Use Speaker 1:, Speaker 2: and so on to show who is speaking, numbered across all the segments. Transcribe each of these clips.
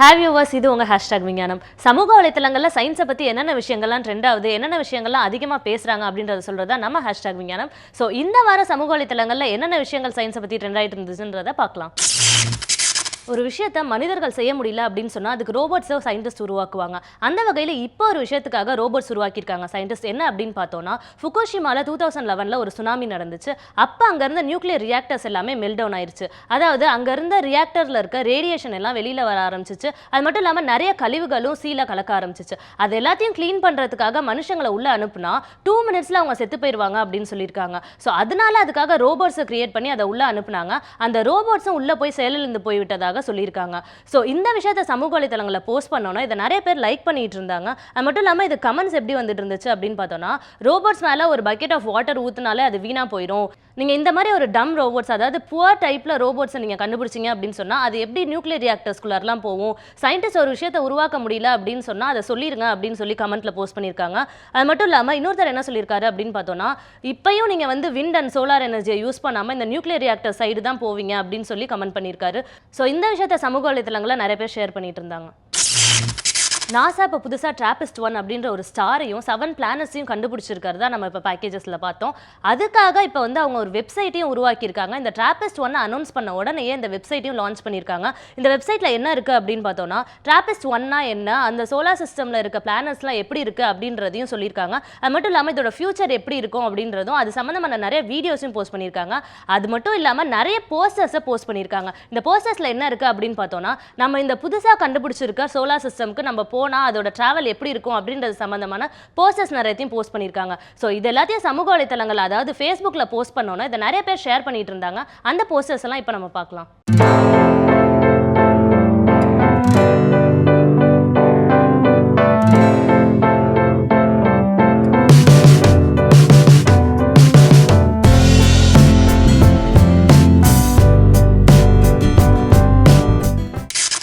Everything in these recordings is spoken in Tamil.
Speaker 1: ஹாவ் யூவர்ஸ், இது உங்கள் ஹேஷ்டாக் விஞ்ஞானம். சமூக வலைத்தளங்களில் சயின்ஸை பற்றி என்னென்ன விஷயங்கள்லாம் ட்ரெண்ட் ஆகுது, என்னென்ன விஷயங்கள்லாம் அதிகமாக பேசுகிறாங்க அப்படின்றத சொல்கிறது தான் நம்ம ஹேஷ்டாக் விஞ்ஞானம். ஸோ இந்த வாரம் சமூக வலைத்தளங்களில் என்னென்ன விஷயங்கள் சயின்ஸை பற்றி ட்ரெண்ட் ஆகிட்டு இருந்துச்சுன்றதை பார்க்கலாம். ஒரு விஷயத்தை மனிதர்கள் செய்ய முடியல அப்படின்னு சொன்னால் அதுக்கு ரோபோட்ஸை சயின்டிஸ்ட் உருவாக்குவாங்க. அந்த வகையில் இப்போ ஒரு விஷயத்துக்காக ரோபோட்ஸ் உருவாக்கியிருக்காங்க சயின்டிஸ்ட். என்ன அப்படின்னு பார்த்தோன்னா, ஃபுகுஷிமாவில் 2011 ஒரு சுனாமி நடந்துச்சு. அப்போ அங்கேருந்த நியூக்ளியர் ரியாக்டர்ஸ் எல்லாமே மெல்ட் டவுன் ஆயிடுச்சு. அதாவது அங்கேருந்த ரியாக்டரில் இருக்க ரேடியேஷன் எல்லாம் வெளியில் வர ஆரம்பிச்சிச்சு. அது மட்டும் இல்லாமல் நிறைய கழிவுகளும் சீல கலக்க ஆரம்பிச்சிச்சு. அது எல்லாத்தையும் க்ளீன் பண்ணுறதுக்காக மனுஷங்களை உள்ளே அனுப்புனா 2 மினிட்ஸில் அவங்க செத்து போயிடுவாங்க அப்படின்னு சொல்லியிருக்காங்க. ஸோ அதனால அதுக்காக ரோபோட்ஸை கிரியேட் பண்ணி அதை உள்ளே அனுப்புனாங்க. அந்த ரோபோட்ஸும் உள்ளே போய் செயலிழந்து போய்விட்டதாக சொல்லியிருக்காங்க. ஸோ இந்த விஷயத்தை சமூக வலைத்தளங்களில் போஸ்ட் பண்ணோன்னா இதை நிறைய பேர் லைக் பண்ணிட்டு இருந்தாங்க. அது மட்டும் இல்லாமல் இது கமெண்ட்ஸ் எப்படி வந்துட்டு இருந்துச்சு அப்படின்னு பார்த்தோன்னா, ரோபோட்ஸ் மேலே ஒரு பக்கெட் ஆஃப் வாட்டர் ஊற்றினாலே அது வீணாக போயிடும். நீங்கள் இந்த மாதிரி ஒரு டம் ரோபோட்ஸ், அதாவது புவர் டைப்பில் ரோபோட்ஸை நீங்கள் கண்டுபிடிச்சிங்க அப்படின்னு சொன்னால் அது எப்படி நியூக்ளியர் ரியாக்டர்ஸ்குள்ளெல்லாம் போகும், சயின்டிஸ்ட் ஒரு விஷயத்தை உருவாக்க முடியல அப்படின்னு சொன்னால் அதை சொல்லிடுங்க அப்படின்னு சொல்லி கமெண்ட்டில் போஸ்ட் பண்ணியிருக்காங்க. அது மட்டும் இல்லாமல் இன்னொருத்தர் என்ன சொல்லியிருக்காரு அப்படின்னு பார்த்தோன்னா, இப்பயும் நீங்கள் வந்து விண்ட் அண்ட் சோலார் எனர்ஜியை யூஸ் பண்ணாமல் இந்த நியூக்ளியர் ரியாக்டர் சைடு தான் போவீங்க அப்படின்னு சொல்லி கமெண்ட் பண்ணியிருக்காரு. ஸோ இந்த விஷயத்தை சமூக வலைத்தளங்களில் நிறைய பேர் ஷேர் பண்ணிட்டு இருந்தாங்க. நாசா இப்போ புதுசாக TRAPPIST-1 அப்படின்ற ஒரு ஸ்டாரையும் 7 பிளானட்ஸையும் கண்டுபிடிச்சிருக்கிறது தான் நம்ம இப்போ பேக்கேஜஸில் பார்த்தோம். அதுக்காக இப்போ வந்து அவங்க ஒரு வெப்சைட்டையும் உருவாக்கியிருக்காங்க. இந்த TRAPPIST-1 அனௌன்ஸ் பண்ண உடனே இந்த வெப்சைட்டையும் லான்ச் பண்ணியிருக்காங்க. இந்த வெப்சைட்டில் என்ன இருக்குது அப்படின்னு பார்த்தோன்னா, TRAPPIST-1னா என்ன, அந்த சோலார் சிஸ்டமில் இருக்க பிளானட்ஸ்லாம் எப்படி இருக்குது அப்படின்றதையும் சொல்லியிருக்காங்க. அது மட்டும் இல்லாமல் இதோட ஃபியூச்சர் எப்படி இருக்கும் அப்படின்றதும் அது சம்மந்தமான நிறைய வீடியோஸையும் போஸ்ட் பண்ணியிருக்காங்க. அது மட்டும் இல்லாமல் நிறைய போஸ்டர்ஸை போஸ்ட் பண்ணியிருக்காங்க. இந்த போஸ்டர்ஸில் என்ன இருக்குது அப்படின்னு பார்த்தோன்னா, நம்ம இந்த புதுசாக கண்டுபிடிச்சிருக்க சோலார் சிஸ்டம்க்கு நம்ம போனால் அதோட டிராவல் எப்படி இருக்கும் அப்படின்றது சம்பந்தமான போஸ்டர்ஸ் நிறையத்தையும் போஸ்ட் பண்ணியிருக்காங்க. ஸோ இது எல்லாத்தையும் சமூக வலைத்தளங்கள், அதாவது ஃபேஸ்புக்கில் போஸ்ட் பண்ணோன்னா இதை நிறைய பேர் ஷேர் பண்ணிட்டு இருந்தாங்க. அந்த போஸ்டர்ஸ் எல்லாம் இப்போ நம்ம பார்க்கலாம்.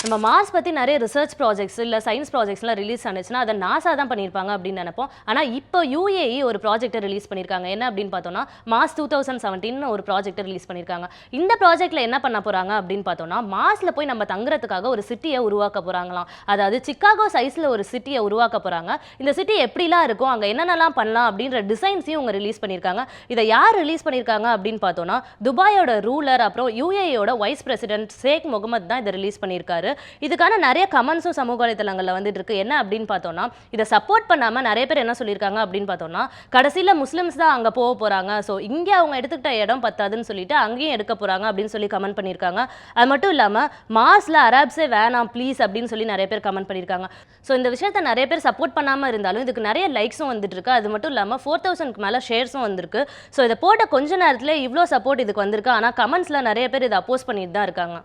Speaker 1: நம்ம மார்ஸ் பற்றி நிறைய ரிசர்ச் ப்ராஜெக்ட்ஸ் இல்லை சயின்ஸ் ப்ராஜெக்ட்ஸ்லாம் ரிலீஸ் ஆனிச்சுன்னா அதை நாசா தான் பண்ணியிருப்பாங்க அப்படின்னு நினைப்போம். ஆனால் இப்போ UAE ஒரு ப்ராஜெக்டை ரிலீஸ் பண்ணியிருக்காங்க. என்ன அப்படின்னு பார்த்தோன்னா, மார்ஸ் 2017 ஒரு ப்ராஜெக்டை ரிலீஸ் பண்ணியிருக்காங்க. இந்த ப்ராஜெக்ட்டில் என்ன பண்ண போகிறாங்க அப்படின்னு பார்த்தோன்னா, மார்ஸில் போய் நம்ம தங்குறதுக்காக ஒரு சிட்டியை உருவாக்க போகிறாங்களாம். அதாவது சிக்காகோ சைஸில் ஒரு சிட்டியை உருவாக்க போகிறாங்க. இந்த சிட்டி எப்படிலாம் இருக்கும், அங்கே என்னென்னலாம் பண்ணலாம் அப்படின்ற டிசைன்ஸையும் அவங்க ரிலீஸ் பண்ணியிருக்காங்க. இதை யார் ரிலீஸ் பண்ணியிருக்காங்க அப்படின்னு பார்த்தோன்னா, துபாயோட ரூலர் அப்புறம் UAEயோட வைஸ் பிரசிடென்ட் ஷேக் முகமது தான் இதை ரிலீஸ் பண்ணியிருக்காரு. இதுக்கான நிறைய கமெண்ட்ஸும் சமூக வலைத்தளங்களில் வந்துட்டு இருக்கு. என்ன அப்படின்னு பார்த்தோன்னா, இதை சப்போர்ட் பண்ணாமல் நிறைய பேர் என்ன சொல்லியிருக்காங்க அப்படின்னு பார்த்தோன்னா, கடைசியில் முஸ்லிம்ஸ் தான் அங்கே போக போகிறாங்க, ஸோ இங்கே அவங்க எடுத்துக்கிட்ட இடம் பத்தாதுன்னு சொல்லிட்டு அங்கேயும் எடுக்க போகிறாங்க அப்படின்னு சொல்லி கமெண்ட் பண்ணியிருக்காங்க. அது மட்டும் இல்லாமல் மார்ஸில் அரப்ஸே வேணாம் ப்ளீஸ் அப்படின்னு சொல்லி நிறைய பேர் கமெண்ட் பண்ணியிருக்காங்க. ஸோ இந்த விஷயத்தை நிறைய பேர் சப்போர்ட் பண்ணாமல் இருந்தாலும் இதுக்கு நிறைய லைக்ஸும் வந்துட்டு இருக்கு. அது மட்டும் இல்லாமல் 4000க்கு மேலே ஷேர்ஸும் வந்திருக்கு. ஸோ இதை போட்ட கொஞ்ச நேரத்தில் இவ்வளோ சப்போர்ட் இதுக்கு வந்திருக்கு. ஆனால் கமெண்ட்ஸில் நிறைய பேர் இதை அப்போஸ் பண்ணிட்டு தான் இருக்காங்க.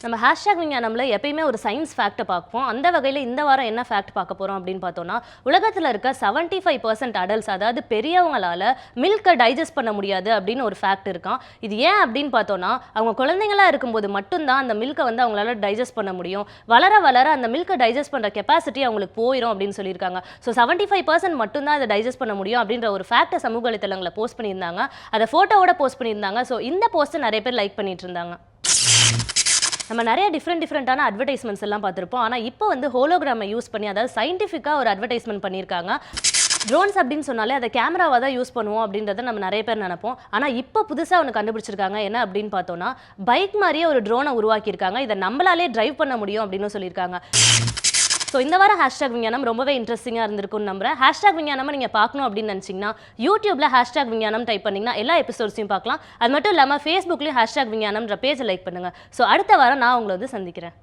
Speaker 1: நம்ம ஹேஷ்டாக் விஞ்ஞானம்ல எப்பயுமே ஒரு சயின்ஸ் ஃபேக்டை பார்ப்போம். அந்த வகையில் இந்த வாரம் என்ன ஃபேக்ட் பார்க்க போகிறோம் அப்படின்னு பார்த்தோன்னா, உலகத்தில் இருக்க 75% அடல்ட்ஸ், அதாவது பெரியவங்களால் மில்கை டைஜஸ்ட் பண்ண முடியாது அப்படின்னு ஒரு ஃபேக்ட் இருக்கான். இது ஏன் அப்படின்னு பார்த்தோன்னா, அவங்க குழந்தைங்களா இருக்கும்போது மட்டும்தான் அந்த மில்கை வந்து அவங்களால டைஜஸ்ட் பண்ண முடியும். வளர வளர அந்த மில்கை டைஜஸ்ட் பண்ணுற கெப்பாசிட்டி அவங்களுக்கு போயிடும் அப்படின்னு சொல்லியிருக்காங்க. ஸோ 75% மட்டும்தான் அதை டைஜஸ்ட் பண்ண முடியும் அப்படின்ற ஒரு ஃபேக்டை சமூக வலைத்தளங்களில் போஸ்ட் பண்ணியிருந்தாங்க. அதை ஃபோட்டோவோட போஸ்ட் பண்ணியிருந்தாங்க. ஸோ இந்த போஸ்ட்டை நிறைய பேர் லைக் பண்ணிட்டு இருந்தாங்க. நம்ம நிறைய டிஃப்ரெண்டான அட்வர்டைஸ்மெண்ட்ஸ் எல்லாம் பார்த்துருப்போம். ஆனால் இப்போ வந்து ஹோலோகிராமை யூஸ் பண்ணி, அதாவது சயின்டிஃபிக்காக ஒரு அட்வர்டைஸ்மெண்ட் பண்ணியிருக்காங்க. ட்ரோன்ஸ் அப்படின்னு சொன்னாலே அதை கேமராவாக தான் யூஸ் பண்ணுவோம் அப்படின்றத நம்ம நிறைய பேர் நினைப்போம். ஆனால் இப்போ புதுசாக ஒன்று கண்டுபிடிச்சிருக்காங்க. என்ன அப்படின்னு பார்த்தோன்னா, பைக் மாதிரியே ஒரு ட்ரோனை உருவாக்கியிருக்காங்க. இதை நம்மளாலே டிரைவ் பண்ண முடியும் அப்படின்னு சொல்லியிருக்காங்க. ஸோ இந்த வாரம் ஹேஷ்டாக் விஞ்ஞானம் ரொம்பவே இன்ட்ரெஸ்டிங்காக இருந்திருக்கும்னு நம்புறேன். ஹேஷ்டாக் விஞ்ஞானமாக நீங்கள் பார்க்கணும் அப்படின்னு நினச்சிங்கன்னா யூடியூப்பில் ஹேஷ்டாக் விஞ்ஞானம் டைப் பண்ணிங்கன்னா எல்லா எபிசோட்ஸையும் பார்க்கலாம். அது மட்டும் இல்லாமல் ஃபேஸ்புக்லேயும் ஹேஷ்டாக் விஞ்ஞானம்ன்ற பேஜை லைக் பண்ணுங்கள். ஸோ அடுத்த வாரம் நான் உங்களை வந்து சந்திக்கிறேன்.